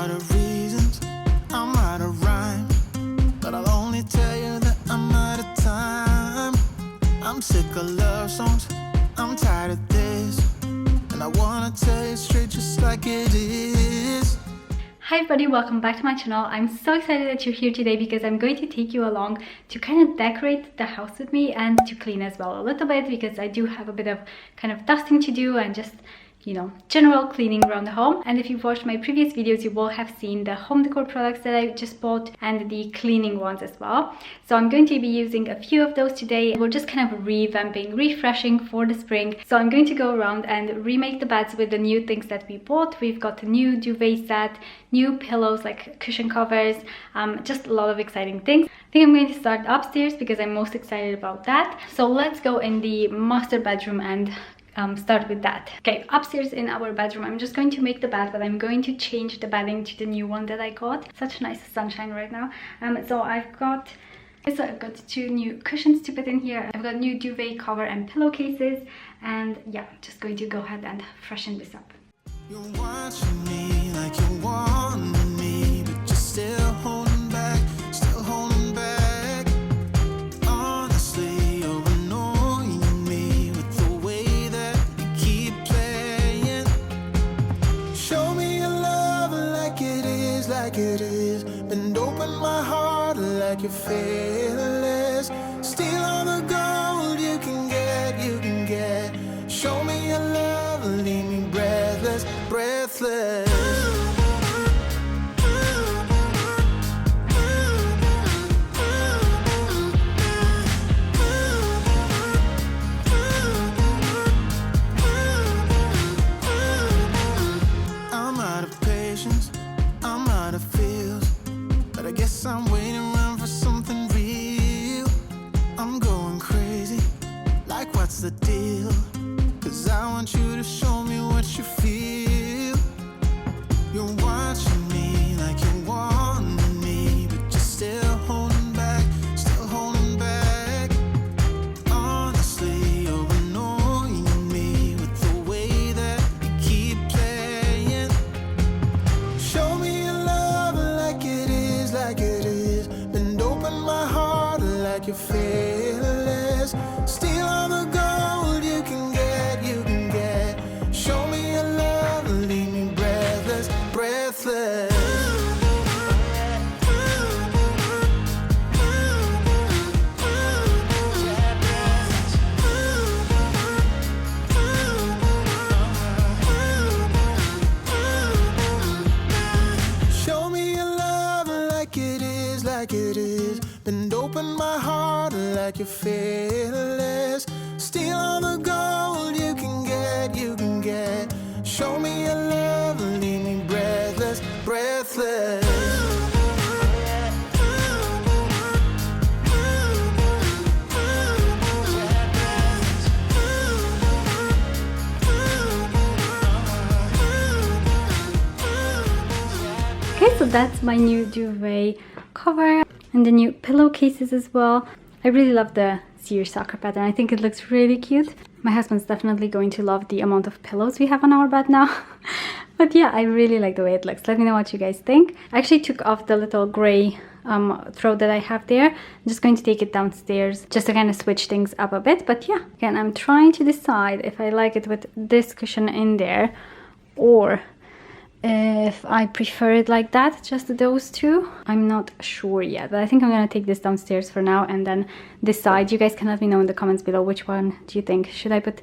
out of reasons, I'm out of rhyme, but I'll only tell you that I'm out of time. I'm sick of love songs, I'm tired of this, and I wanna tell you straight just like it is. Hi everybody, welcome back to my channel. I'm so excited that you're here today because I'm going to take you along to kind of decorate the house with me and to clean as well a little bit, because I do have a bit of kind of dusting to do and just, you know, general cleaning around the home. And if you've watched my previous videos, you will have seen the home decor products that I just bought and the cleaning ones as well. So I'm going to be using a few of those today. We're just kind of revamping, refreshing for the spring. So I'm going to go around and remake the beds with the new things that we bought. We've got a new duvet set, new pillows like cushion covers, just a lot of exciting things. I think I'm going to start upstairs because I'm most excited about that. So let's go in the master bedroom and start with that. Okay, upstairs in our bedroom, I'm just going to make the bed, but I'm going to change the bedding to the new one that I got. Such nice sunshine right now. So I've got two new cushions to put in here. I've got new duvet cover and pillowcases, and yeah, just going to go ahead and freshen this up. You're watching me like you want me, but you're still holding back, still holding back. Honestly, you're annoying me with the way that you keep playing. Show me your love like it is, like it is. Bend open my heart like you're fearless. Steal all the gold you can get, you can get. Show me your love, leave me breathless, breathless. I'm out of patience, I'm out of feels, but I guess I'm waiting around for something real. I'm going crazy, like what's the deal? 'Cause I want you to show me what you feel. You're watching me like you want me, but you're still holding back, still holding back. Honestly, you're annoying me with the way that you keep playing. Show me your love like it is, like it is. Bend open my heart like you're fearless. Steal all the gold you can get, you can get. Show me your love, leave me breathless, breathless. Show me your love like it is, like it is. Bend open my heart like you're fearless. Steal all the gold you can get, you can get. Show me your love, leave me breathless, breathless. Okay, so that's my new duvet cover and the new pillowcases as well. I really love the seersucker pattern. I think it looks really cute. My husband's definitely going to love the amount of pillows we have on our bed now. But yeah, I really like the way it looks. Let me know what you guys think. I actually took off the little gray throw that I have there. I'm just going to take it downstairs just to kind of switch things up a bit. But yeah, again, I'm trying to decide if I like it with this cushion in there or if I prefer it like that, just those two. I'm not sure yet, but I think I'm gonna take this downstairs for now and then decide. You guys can let me know in the comments below which one do you think. Should I put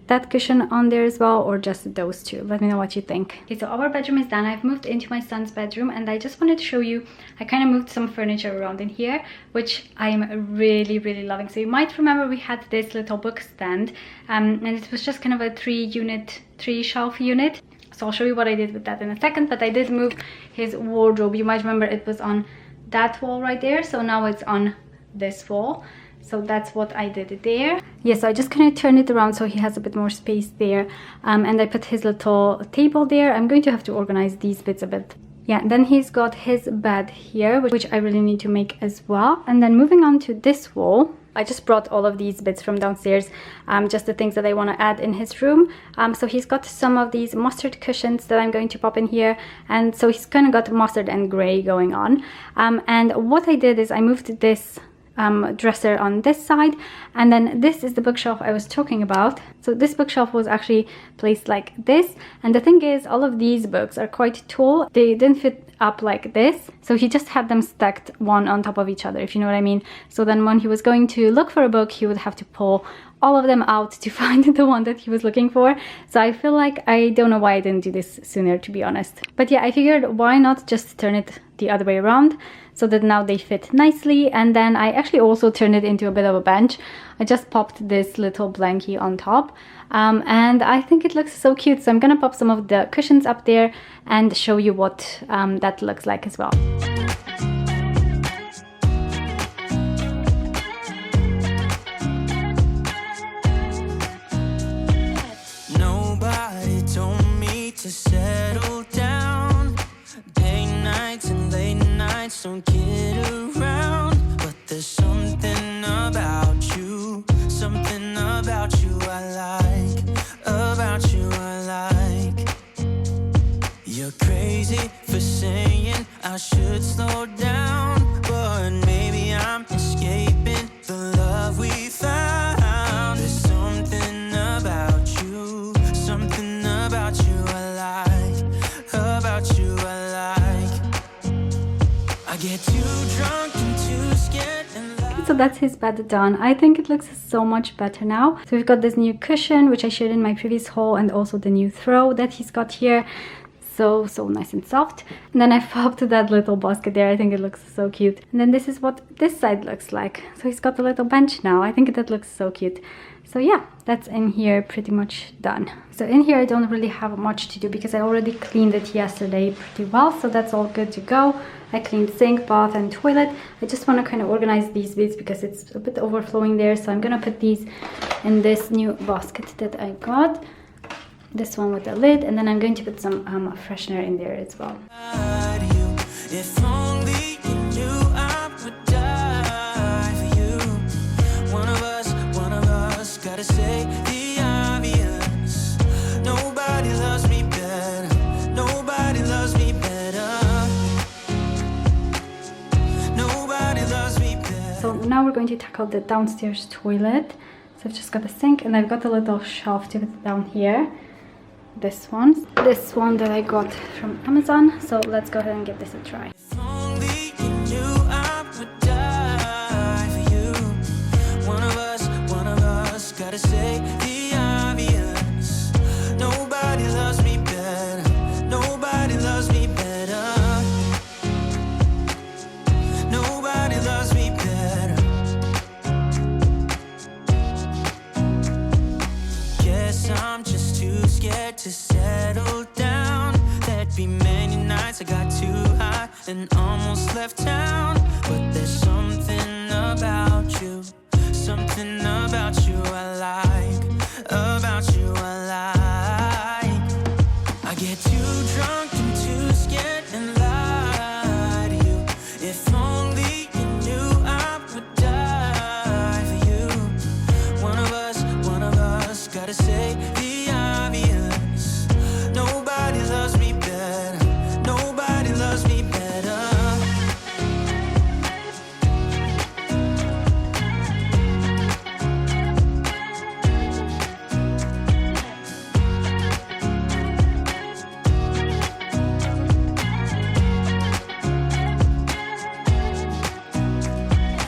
that cushion on there as well or just those two? Let me know what you think. Okay, so our bedroom is done. I've moved into my son's bedroom and I just wanted to show you, I kind of moved some furniture around in here, which I'm really, really loving. So you might remember we had this little book stand and it was just kind of a three shelf unit. So I'll show you what I did with that in a second, but I did move his wardrobe. You might remember it was on that wall right there, so now it's on this wall. So that's what I did there. Yeah, so I just kind of turned it around so he has a bit more space there. And I put his little table there. I'm going to have to organize these bits a bit. Yeah, then he's got his bed here, which I really need to make as well. And then moving on to this wall, I just brought all of these bits from downstairs, just the things that I want to add in his room. So he's got some of these mustard cushions that I'm going to pop in here, and so he's kind of got mustard and gray going on. And what I did is I moved this dresser on this side, and then this is the bookshelf I was talking about. So this bookshelf was actually placed like this, and the thing is, all of these books are quite tall. They didn't fit up like this, so he just had them stacked one on top of each other, if you know what I mean. So then when he was going to look for a book, he would have to pull all of them out to find the one that he was looking for. So I feel like, I don't know why I didn't do this sooner, to be honest. But yeah, I figured why not just turn it the other way around, so that now they fit nicely. And then I actually also turned it into a bit of a bench. I just popped this little blankie on top, and I think it looks so cute. So I'm gonna pop some of the cushions up there and show you what that looks like as well. Nobody told me to settle down. Day nights and late nights don't kid around, but there's something about you I like, about you I like. You're crazy for saying I should slow down, but maybe I'm escaping the love we found. There's something about you I like, about you I like. I get too drunk and too scared and So that's his bed done. I think it looks so much better now. So we've got this new cushion, which I showed in my previous haul, and also the new throw that he's got here. So nice and soft. And then I popped that little basket there. I think it looks so cute. And then this is what this side looks like. So he's got a little bench now. I think that looks so cute. So yeah, that's in here pretty much done. So in here I don't really have much to do because I already cleaned it yesterday pretty well. So that's all good to go. I cleaned sink, bath and toilet. I just want to kind of organize these bits because it's a bit overflowing there. So I'm gonna put these in this new basket that I got. This one with the lid, and then I'm going to put some freshener in there as well. If only you knew I would die for you. One of us gotta say the obvious. Nobody loves me better. Nobody loves me better. Nobody loves me better. So now we're going to tackle the downstairs toilet. So I've just got a sink, and I've got a little shelf to put it down here. This one that I got from Amazon. So let's go ahead and give this a try. If only you knew I would die for you. One of us gotta say the obvious. Nobody loves me better. Nobody loves me better. Nobody loves me better. Guess I'm just too scared to settle down. There'd be many nights I got too high and almost left town. But there's something about you I like, about you I like. I get too drunk and too scared and lie to you. If only you knew I would die for you. One of us gotta say the obvious. Nobody loves me better. Nobody loves me better.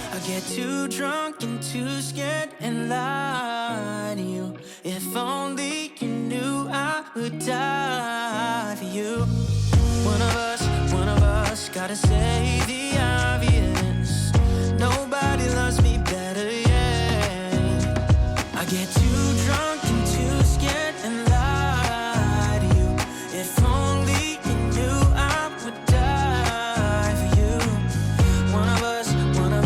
I get too drunk and too scared and lie to you. If only you knew I would die for you. One of us gotta say the obvious. Nobody loves me better, yeah. I get too drunk and too scared and lie to you. If only you knew I would die for you. One of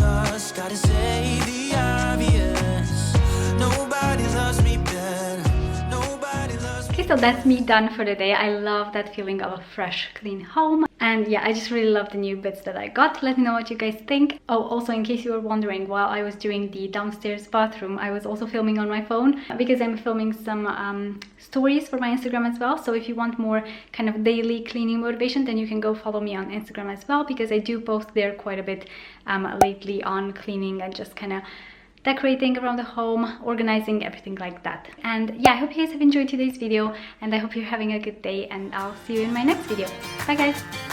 us gotta say the obvious. Nobody loves me better. Nobody loves me. Okay, so that's me done for the day. I love that feeling of a fresh, clean home. And yeah, I just really love the new bits that I got. Let me know what you guys think. Oh, also in case you were wondering, while I was doing the downstairs bathroom, I was also filming on my phone because I'm filming some stories for my Instagram as well. So if you want more kind of daily cleaning motivation, then you can go follow me on Instagram as well, because I do post there quite a bit lately on cleaning and just kind of decorating around the home, organizing, everything like that. And yeah, I hope you guys have enjoyed today's video, and I hope you're having a good day, and I'll see you in my next video. Bye guys!